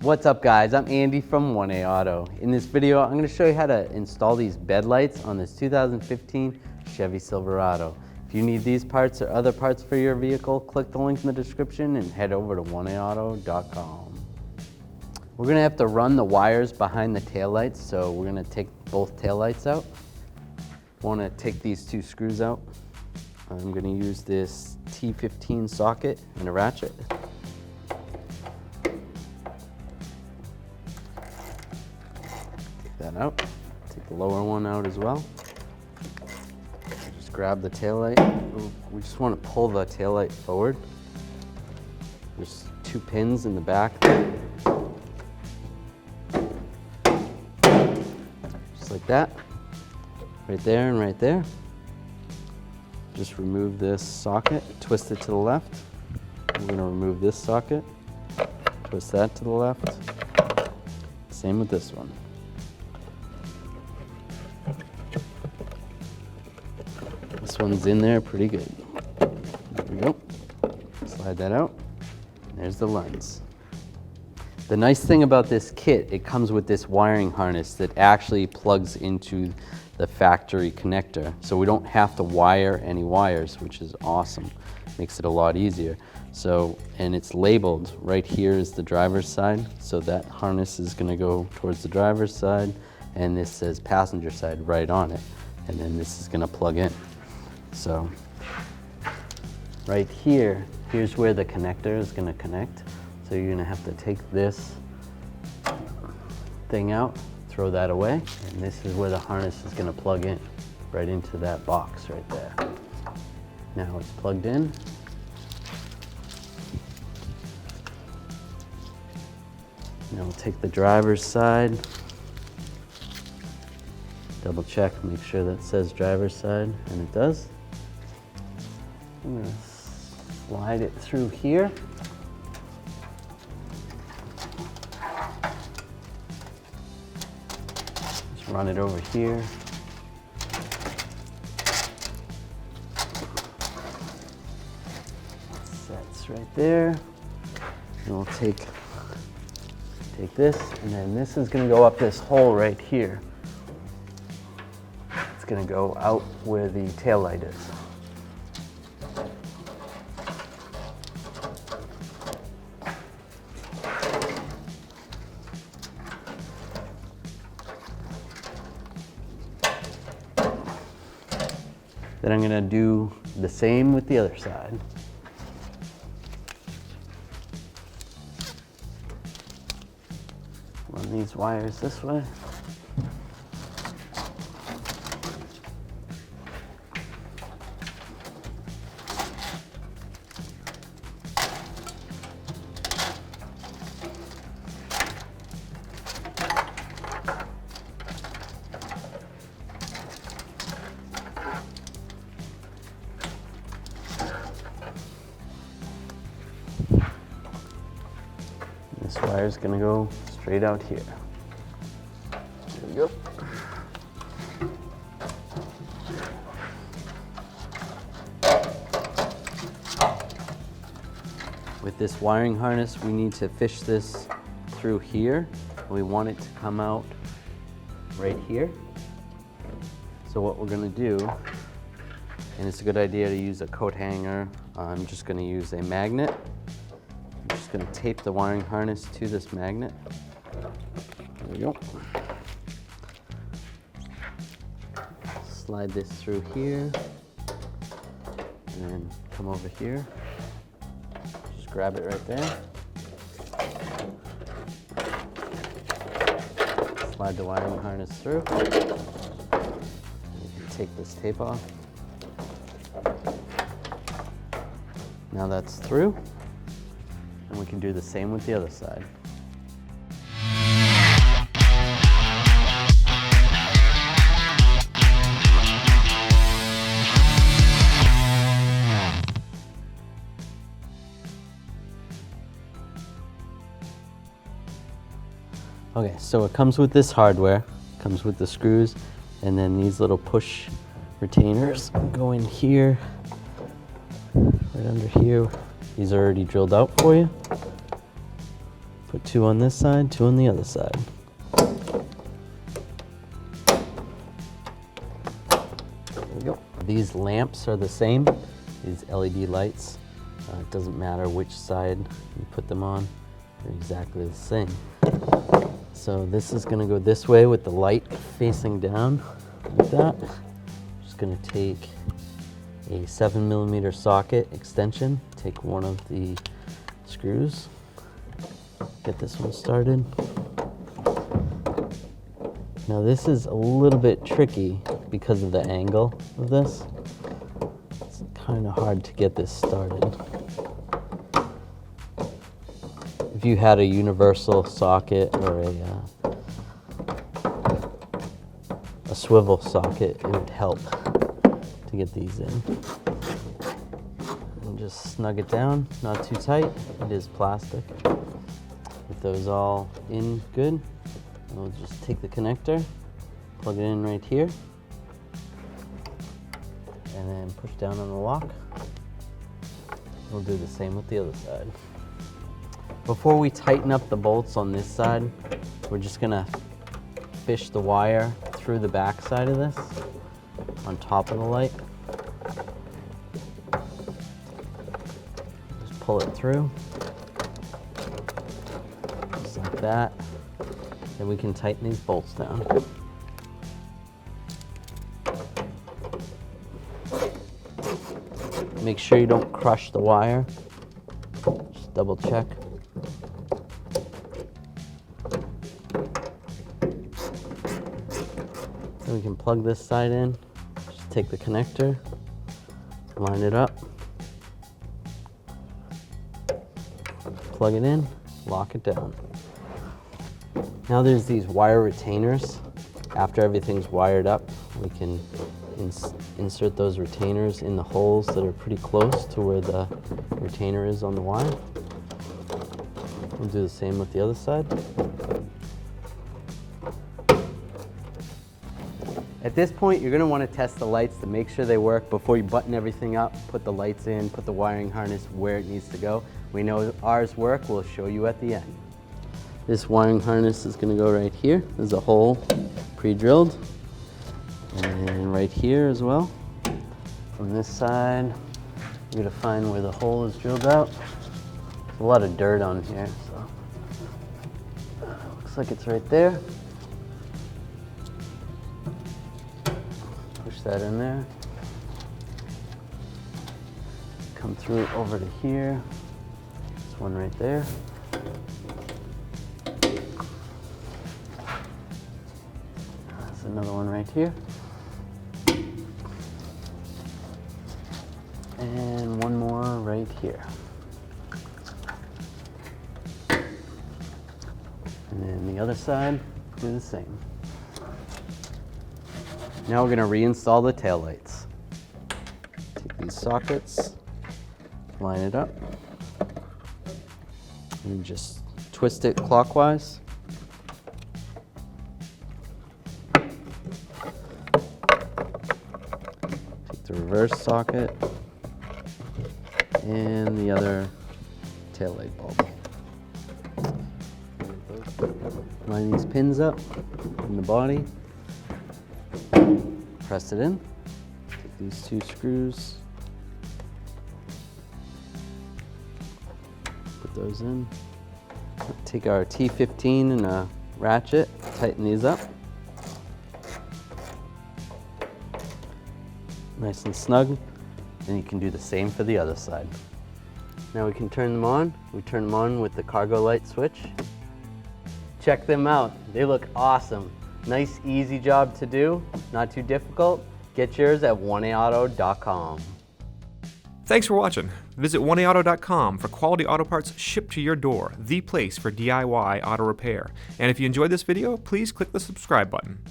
What's up guys, I'm Andy from 1A Auto. In this video, I'm going to show you how to install these bed lights on this 2015 Chevy Silverado. If you need these parts or other parts for your vehicle, click the link in the description and head over to 1aauto.com. We're going to have to run the wires behind the taillights, so we're going to take both taillights out. Want to take these two screws out. I'm going to use this T15 socket and a ratchet. That out. Take the lower one out as well. Just grab the taillight. We just want to pull the taillight forward. There's two pins in the back. Just like that. Right there and right there. Just remove this socket, twist it to the left. We're going to remove this socket, twist that to the left. Same with this one. This one's in there pretty good. There we go. Slide that out. There's the lens. The nice thing about this kit, it comes with this wiring harness that actually plugs into the factory connector. So we don't have to wire any wires, which is awesome. Makes it a lot easier. So, and it's labeled. Right here is the driver's side. So that harness is gonna go towards the driver's side, and this says passenger side right on it. And then this is gonna plug in. So right here, here's where the connector is going to connect. So you're going to have to take this thing out, throw that away, and this is where the harness is going to plug in, right into that box right there. Now it's plugged in. Now we'll take the driver's side, double check, make sure that says driver's side, and it does. I'm going to slide it through here. Just run it over here. Sets right there. And we'll take this, and then this is going to go up this hole right here. It's going to go out where the tail light is. Then I'm going to do the same with the other side. Run these wires this way. This wire is going to go straight out here. There we go. With this wiring harness, we need to fish this through here. We want it to come out right here. So what we're going to do, and it's a good idea to use a coat hanger. I'm just going to use a magnet. I'm just going to tape the wiring harness to this magnet. There we go. Slide this through here, and then come over here. Just grab it right there. Slide the wiring harness through. Take this tape off. Now that's through. And we can do the same with the other side. Okay, so it comes with this hardware, comes with the screws, and then these little push retainers go in here, right under here. These are already drilled out for you. Put 2 on this side, 2 on the other side. There we go. These lamps are the same, these LED lights. It doesn't matter which side you put them on, they're exactly the same. So this is going to go this way with the light facing down like that. Just going to take a 7mm socket extension, take one of the screws, get this one started. Now this is a little bit tricky because of the angle of this. It's kind of hard to get this started. If you had a universal socket or a swivel socket, it would help to get these in. And just snug it down, not too tight. It is plastic. With those all in good, we'll just take the connector, plug it in right here, and then push down on the lock. We'll do the same with the other side. Before we tighten up the bolts on this side, we're just gonna fish the wire through the back side of this, on top of the light. Just pull it through, just like that. Then we can tighten these bolts down. Make sure you don't crush the wire. Just double check. Then we can plug this side in. Just take the connector, line it up, plug it in, lock it down. Now there's these wire retainers. After everything's wired up, we can insert those retainers in the holes that are pretty close to where the retainer is on the wire. We'll do the same with the other side. At this point, you're going to want to test the lights to make sure they work before you button everything up, put the lights in, put the wiring harness where it needs to go. We know ours work, we'll show you at the end. This wiring harness is going to go right here. There's a hole pre-drilled. And right here as well. From this side, you're going to find where the hole is drilled out. There's a lot of dirt on here, so looks like it's right there. Push that in there. Come through over to here. There's one right there. There's another one right here. And one more right here. And then the other side, do the same. Now we're going to reinstall the taillights. Take these sockets, line it up, and just twist it clockwise. Take the reverse socket and the other taillight bulb. Line these pins up in the body. Press it in. Take these two screws. Put those in. Take our T15 and a ratchet. Tighten these up. Nice and snug. And you can do the same for the other side. Now we can turn them on. We turn them on with the cargo light switch. Check them out. They look awesome. Nice, easy job to do. Not too difficult. Get yours at 1AAuto.com. Thanks for watching. Visit 1AAuto.com for quality auto parts shipped to your door, the place for DIY auto repair. And if you enjoyed this video, please click the subscribe button.